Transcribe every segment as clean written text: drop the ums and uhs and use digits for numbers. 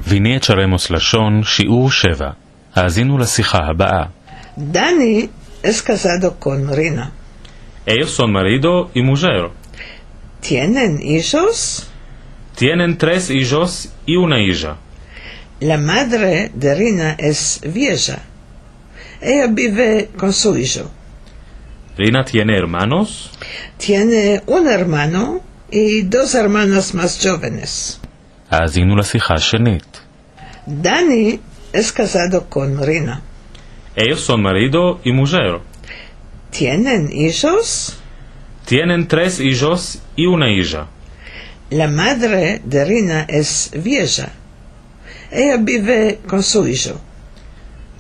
ויני את שלמוס לשון, שיעור 7. האזינו לשיחה הבאה. Dani es casado con Rina. Ellos son marido y mujer. ¿Tienen hijos? Tienen 3 hijos y una hija. La madre de Rina es vieja. Ella vive con su hijo. Rina tiene hermanos. Tiene un hermano y 2 hermanas más jóvenes. האזינו לשיחה שנית. Dani es casado con Rina. Ellos son marido y mujer. ¿Tienen hijos? Tienen 3 hijos y una hija. La madre de Rina es vieja. Ella vive con su hijo.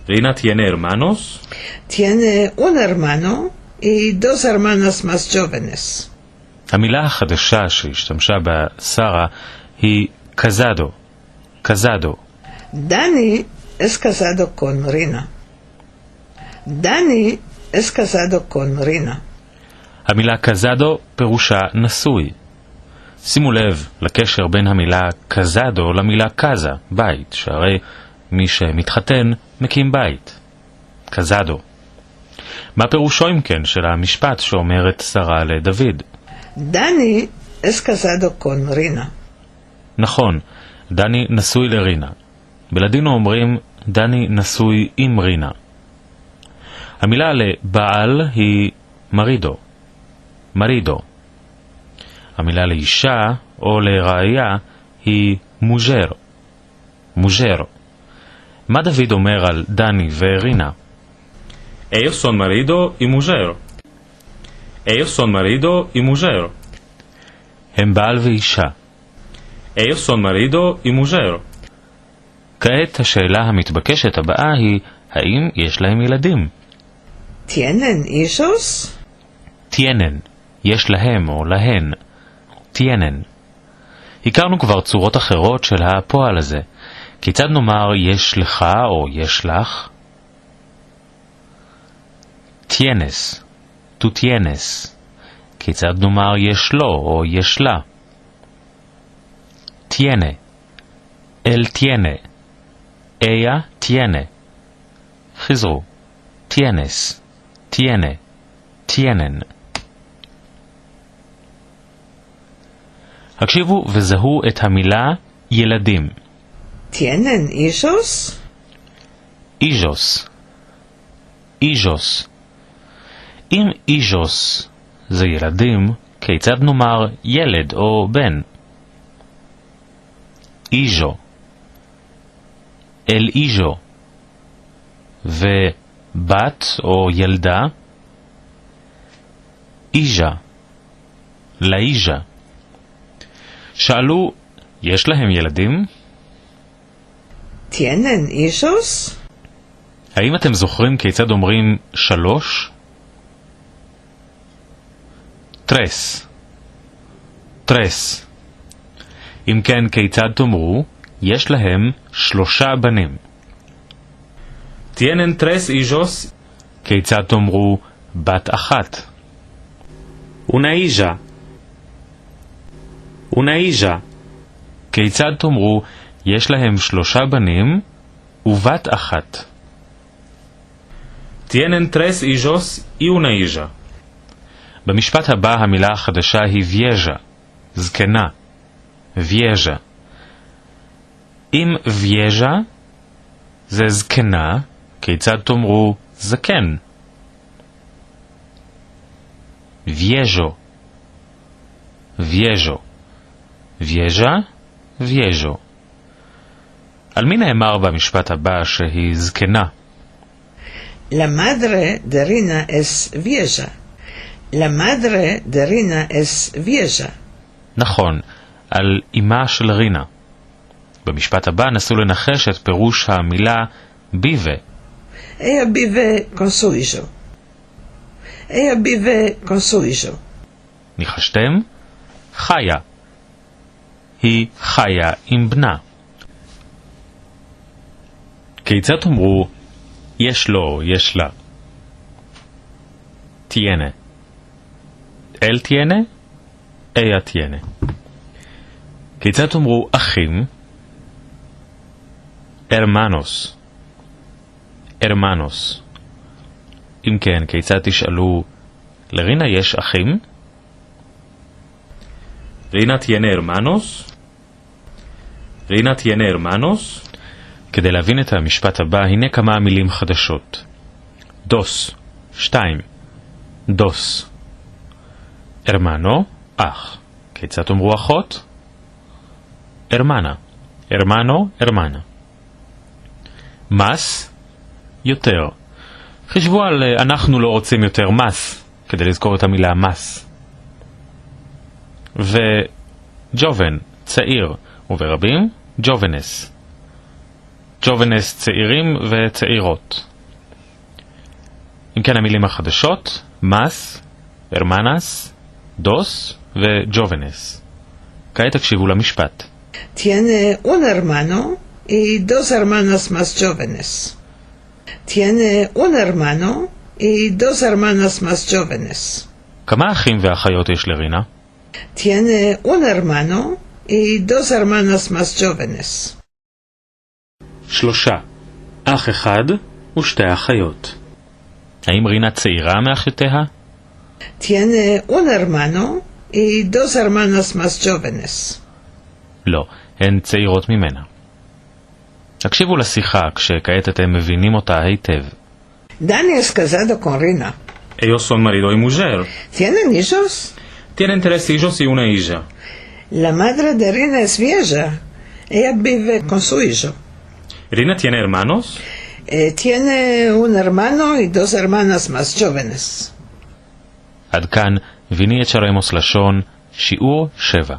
Rina tiene hermanos. Tiene un hermano y 2 hermanas más jóvenes. המילה החדשה שהשתמשה בה שרה היא casado. casado. Dani es casado con Rina. Dani es casado con Rina. המילה casado פירושה נשוי. שימו לב לקשר בין המילה casado למילה casa, בית, שהרי מי שמתחתן מקים בית. casado. מה פירושו אם כן של המשפט שאומרת שרה לדוד? Dani es casado con Rina. נכון, דני נשוי לרינה. בלדינו אומרים דני נשוי עם רינה. המילה לבעל היא מרידו. מרידו. המילה לאישה או לראיה היא מוז'ר. מוז'ר. מה דוד אומר על דני ורינה? Ellos son marido y mujer. Ellos son marido y mujer. הם בעל ואישה. Ellos son marido y mujer. כעת השאלה המתבקשת הבאה היא, האם יש להם ילדים? ¿Tienen hijos? tienen, יש להם או להן. tienen. הכרנו כבר צורות אחרות של הפועל הזה. כיצד נאמר יש לך או יש לך? tienes, tú tienes. כיצד נאמר יש לו או יש לה? tiene, él tiene, ella tiene. חזרו, tienes, tiene, tienen. הקשיבו וזהו את המילה ילדים. ¿Tienen hijos? hijos, hijos. אם hijos זה ילדים, כיצד נאמר ילד או בן? hijo, el hijo. ובת או ילדה? אישה, לאישה. שאלו, יש להם ילדים? ¿Tienen hijos? האם אתם זוכרים כיצד אומרים 3? tres. tres. אם כן, כיצד תאמרו, יש להם 3 בנים. tienen 3 hijos. כיצד תאמרו, בת 1? una hija. una hija. כיצד תאמרו, יש להם 3 בנים ובת 1? tienen 3 hijos y una hija. במשפט הבא המילה החדשה היא vieja, זקנה. vieja. אם vieja זה זקנה, כיצד תאמרו זקן? viejo. viejo. vieja, viejo. על מי נאמר במשפט הבא שהיא זקנה? La madre de Rina es vieja. La madre de Rina es vieja. נכון, על אימה של רינה. במשפט הבא נסו לנחש את פירוש המילה ביבה. Ella vive con su hijo. Ella vive con su hijo. ניחשתם? חיה. היא חיה עם בנה. כיצד תאמרו, יש לו, יש לה? tiene. él tiene, ella tiene. כיצד תאמרו אחים? hermanos. hermanos. אם כן, כיצד תשאלו, לרינה יש אחים? רינה tiene hermanos? רינה tiene hermanos? כדי להבין את המשפט הבא, הנה כמה מילים חדשות. דוס, 2. דוס. הרמנו, אח. כיצד תאמרו אחות? הרמנה. הרמנו, הרמנה. מס, יותר. חשבו על אנחנו לא רוצים יותר מס, כדי לזכור את המילה מס. וג'ובן, צעיר, וברבים, ג'ובנס. ג'ובנס צעירים וצעירות. אם כן המילים החדשות, מס, הרמנס, דוס וג'ובנס. כעת תקשיבו למשפט. Tiene un hermano y dos hermanas más jóvenes. Tiene un hermano y dos hermanas más jóvenes. כמה אחים ואחיות יש לרינה? Tiene un hermano y dos hermanas más jóvenes. 3. אח אחד ושתי אחיות. האם רינה צעירה מאחיותיה? Tiene un hermano y dos hermanas más jóvenes. לא, הן צעירות ממנה. תקשיבו לשיחה כשכעת אתם מבינים אותה היטב. Dani es casado con Rina. Ellos son marido y mujer. ¿Tienen hijos? Tienen 3 hijos y una hija. La madre de Rina es vieja. Ella vive con su hijo. ¿Rina tiene hermanos? Tiene un hermano y dos hermanas más jóvenes. עד כאן, ויני את שרמוס לשון, שיעור 7.